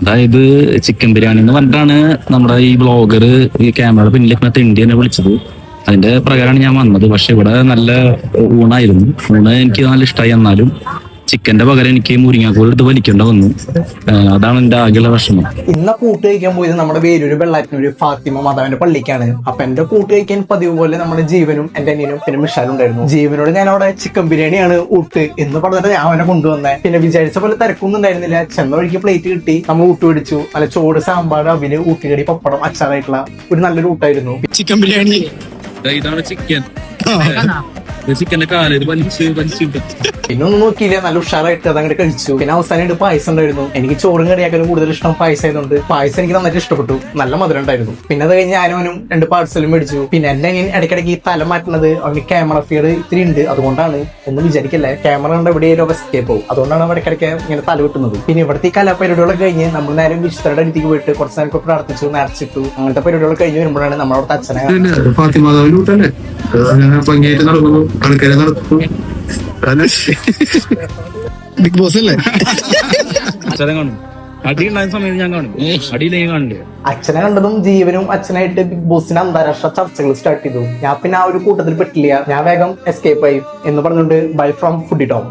അതായത് ചിക്കൻ ബിരിയാണി എന്ന് പറഞ്ഞിട്ടാണ് നമ്മുടെ ഈ ബ്ലോഗർ ഈ ക്യാമറയുടെ പിന്നിലേക്ക് ഇന്ത്യനെ വിളിച്ചത്. അതിന്റെ പ്രകാരമാണ് ഞാൻ വന്നത്. പക്ഷെ ഇവിടെ നല്ല ഊണായിരുന്നു. ഊണ് എനിക്ക് നല്ല ഇഷ്ടമായി. എന്നാലും ചിക്കന്റെ പകരം എനിക്ക് മുരിങ്ങാക്കോൽ എടുത്ത് വലിക്കേണ്ട വന്നു. അതാണ് എന്റെ ആകെയുള്ള വിഷമം. ഇന്ന കൂട്ട് കഴിക്കാൻ പോയത് നമ്മുടെ വേരൂര് വെള്ളാറ്റിനൊരു ഫാത്തിമ മാതാവിന്റെ പള്ളിക്കാണ്. അപ്പൊ എന്റെ കൂട്ട് കഴിക്കാൻ പതിവ് പോലെ നമ്മുടെ ജീവനും എന്റെ അനിയനും പിന്നെ മിഷാലും ഉണ്ടായിരുന്നു. ജീവനോട് ഞാൻ അവിടെ ചിക്കൻ ബിരിയാണിയാണ് ഊട്ട് എന്ന് പറഞ്ഞിട്ട് ഞാൻ അവനെ കൊണ്ടുവന്നേ. പിന്നെ വിചാരിച്ച പോലെ തിരക്കൊന്നും ഉണ്ടായിരുന്നില്ല. ചെന്ന വഴിക്ക് പ്ലേറ്റ് കിട്ടി, നമ്മൾ ഊട്ട് പിടിച്ചു. നല്ല ചോറ്, സാമ്പാർ, അവില്, ഊട്ടുകടി, പപ്പടം, അച്ചാറായിട്ടുള്ള ഒരു നല്ലൊരു ഊട്ടായിരുന്നു. ചിക്കൻ ബിരിയാണി ഇതാണ് ചിക്കൻ. ചിക്കന്റെ കാലം വലിച്ചിട്ട് പിന്നെ ഒന്നും നോക്കിയില്ല, നല്ല ഉഷാറായിട്ട് അതങ്ങോട്ട് കഴിച്ചു. പിന്നെ അവസാനമായിട്ട് പായസം ഉണ്ടായിരുന്നു. എനിക്ക് ചോറും കറിയാക്കാനും കൂടുതൽ ഇഷ്ടം പായസം ആയതുകൊണ്ട് പായസം എനിക്ക് നന്നായിട്ട് ഇഷ്ടപ്പെട്ടു. നല്ല മധുരം ഉണ്ടായിരുന്നു. പിന്നെ അത് കഴിഞ്ഞ് ഞാനും 2 പാഴ്സലും മേടിച്ചു. പിന്നെ എന്റെ അനിയൻ ഇടയ്ക്കിടയ്ക്ക് ഈ തല മാറ്റുന്നത് അവന് ക്യാമറ ഫിയർ ഇത്തിരി ഉണ്ട്. അതുകൊണ്ടാണ്, ഒന്നും വിചാരിക്കല്ലേ, ക്യാമറ കണ്ട എവിടെയും എസ്കേപ്പ് പോകും. അതുകൊണ്ടാണ് അവൻ ഇടയ്ക്കിടയ്ക്ക് ഇങ്ങനെ തല വെട്ടുന്നത്. പിന്നെ ഇവിടുത്തെ ഈ കലാപരിപാടികളൊക്കെ കഴിഞ്ഞ് നമ്മൾ നേരം വിശുദ്ധരുടെ അടുത്തേക്ക് പോയിട്ട് കുറച്ച് നേരം പ്രാർത്ഥിച്ചു, നേർച്ചിട്ടു. അങ്ങനത്തെ പരിപാടികൾ കഴിഞ്ഞ് വരുമ്പോഴാണ് നമ്മളവിടുത്തെ അച്ഛനെ ബിഗ് ബോസ് അല്ലേ? അച്ഛനെ കാണും. അടി ഉണ്ടായ സമയത്ത് ഞാൻ കാണും, അടിയിലേക്ക് കാണില്ലേ. അച്ഛനെ കണ്ടതും ജീവനും അച്ഛനായിട്ട് ബിഗ് ബോസിന് അന്താരാഷ്ട്ര ചർച്ചകൾ സ്റ്റാർട്ട് ചെയ്തു. ഞാൻ പിന്നെ ആ ഒരു കൂട്ടത്തിൽ പെട്ടില്ല. ഞാൻ വേഗം എസ്കേപ്പ് ആയി എന്ന് പറഞ്ഞുകൊണ്ട് ബൈ ഫ്രം ഫുഡി ടോം.